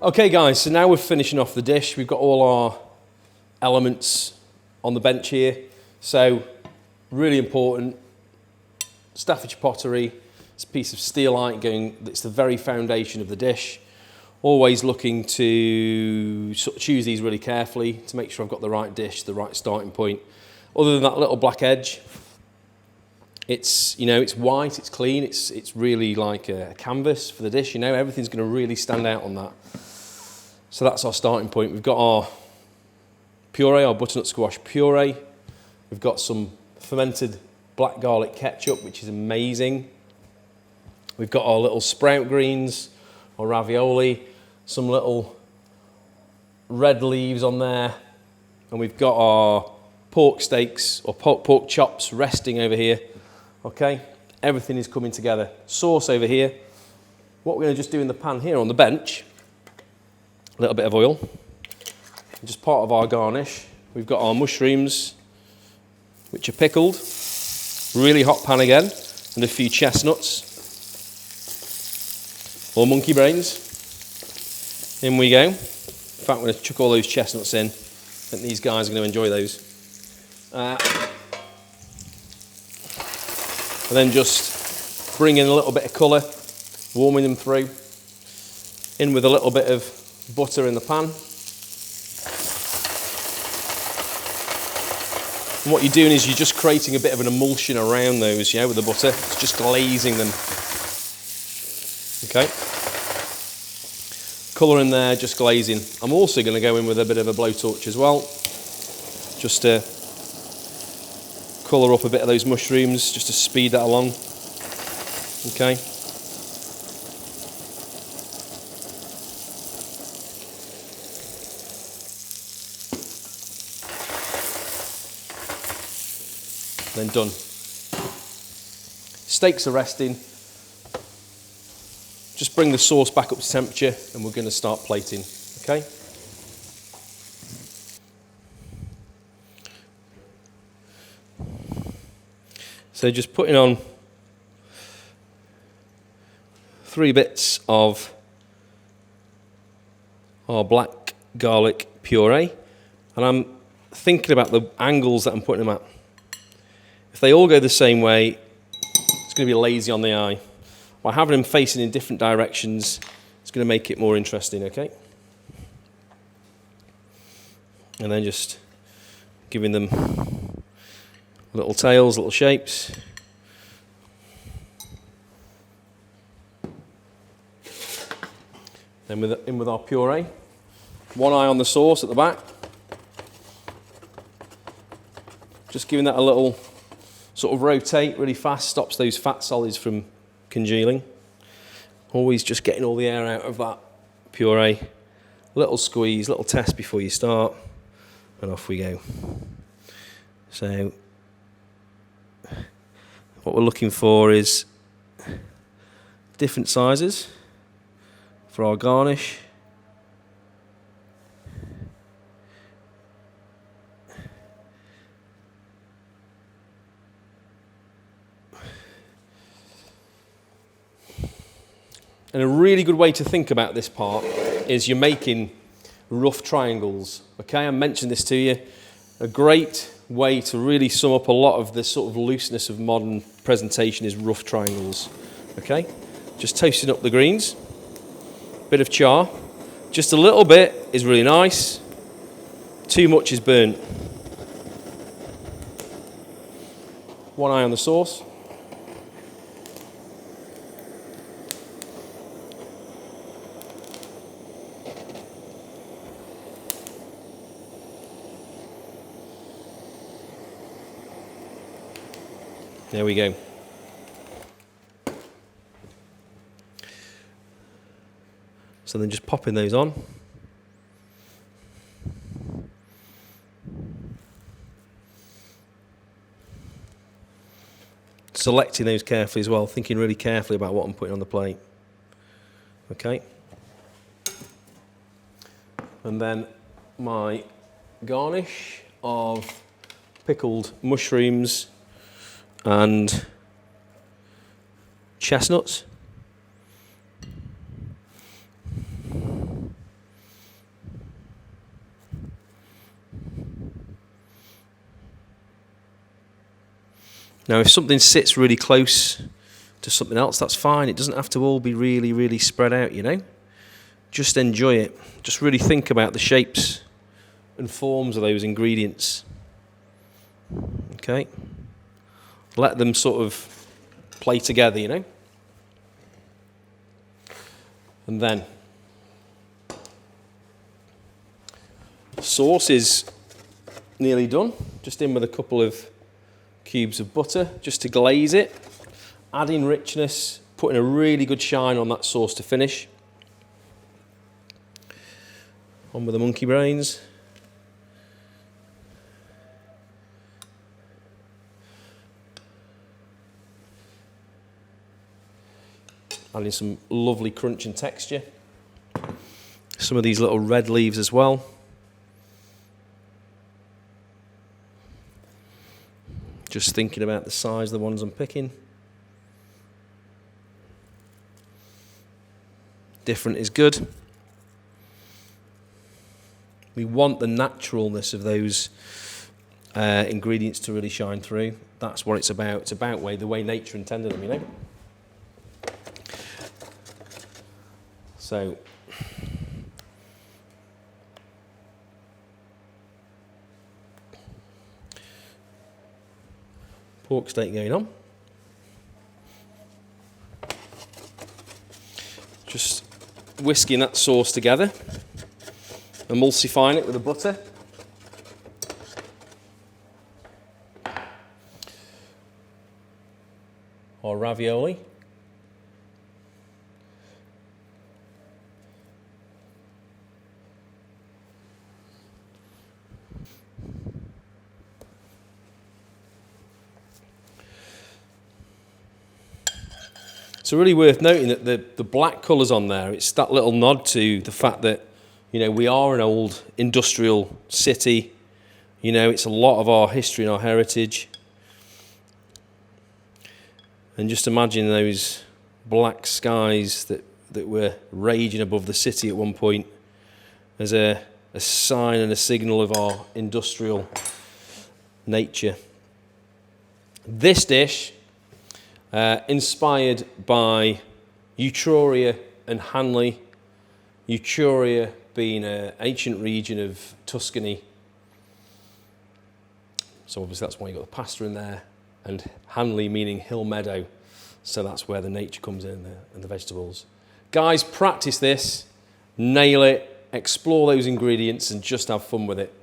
Okay guys, so now we're finishing off the dish. We've got all our elements on the bench here. So, really important, Staffordshire pottery. It's a piece of steelite going, it's the very foundation of the dish. Always looking to sort of choose these really carefully to make sure I've got the right dish, the right starting point. Other than that little black edge, it's, you know, it's white, it's clean, it's really like a canvas for the dish, you know, everything's going to really stand out on that. So that's our starting point. We've got our puree, our butternut squash puree. We've got some fermented black garlic ketchup, which is amazing. We've got our little sprout greens, our ravioli, some little red leaves on there, and we've got our pork steaks or pork chops resting over here. Okay, everything is coming together. Sauce over here. What we're going to just do in the pan here on the bench, a little bit of oil, just part of our garnish. We've got our mushrooms, which are pickled, really hot pan again, and a few chestnuts, or monkey brains. In we go. In fact, we're going to chuck all those chestnuts in. I think these guys are going to enjoy those. And then just bring in a little bit of colour, warming them through. In with a little bit of butter in the pan. And what you're doing is you're just creating a bit of an emulsion around those, yeah, with the butter. It's just glazing them. Okay. Colour in there, just glazing. I'm also going to go in with a bit of a blowtorch as well, just to colour up a bit of those mushrooms, just to speed that along. Okay. Then done. Steaks are resting. Just bring the sauce back up to temperature and we're going to start plating, okay? So just putting on 3 bits of our black garlic puree, and I'm thinking about the angles that I'm putting them at. If they all go the same way, it's going to be lazy on the eye. By having them facing in different directions, it's going to make it more interesting, okay? And then just giving them little tails, little shapes. Then in with our puree. One eye on the sauce at the back. Just giving that a little sort of rotate really fast, stops those fat solids from congealing. Always just getting all the air out of that puree. Little squeeze, little test before you start, and off we go. So what we're looking for is different sizes for our garnish. And a really good way to think about this part is you're making rough triangles. Okay, I mentioned this to you. A great way to really sum up a lot of the sort of looseness of modern presentation is rough triangles. Okay, just toasting up the greens. Bit of char. Just a little bit is really nice. Too much is burnt. One eye on the sauce. There we go. So then just popping those on. Selecting those carefully as well, thinking really carefully about what I'm putting on the plate. Okay. And then my garnish of pickled mushrooms and chestnuts. Now, if something sits really close to something else, that's fine. It doesn't have to all be really, really spread out, you know. Just enjoy it. Just really think about the shapes and forms of those ingredients. Okay. Let them sort of play together, you know. And then sauce is nearly done. Just in with a couple of cubes of butter just to glaze it, adding richness, putting a really good shine on that sauce to finish. On with the monkey brains. Adding some lovely crunch and texture. Some of these little red leaves as well. Just thinking about the size of the ones I'm picking. Different is good. We want the naturalness of those ingredients to really shine through. That's what it's about. It's about the way nature intended them, you know. So, pork steak going on. Just whisking that sauce together, emulsifying it with the butter. Or ravioli. It's really worth noting that the black colours on there, it's that little nod to the fact that, you know, we are an old industrial city. You know, it's a lot of our history and our heritage. And just imagine those black skies that were raging above the city at one point as a sign and a signal of our industrial nature. This dish, inspired by Etruria and Hanley. Etruria being an ancient region of Tuscany. So obviously that's why you've got the pasta in there. And Hanley meaning hill meadow. So that's where the nature comes in and the vegetables. Guys, practice this, nail it, explore those ingredients and just have fun with it.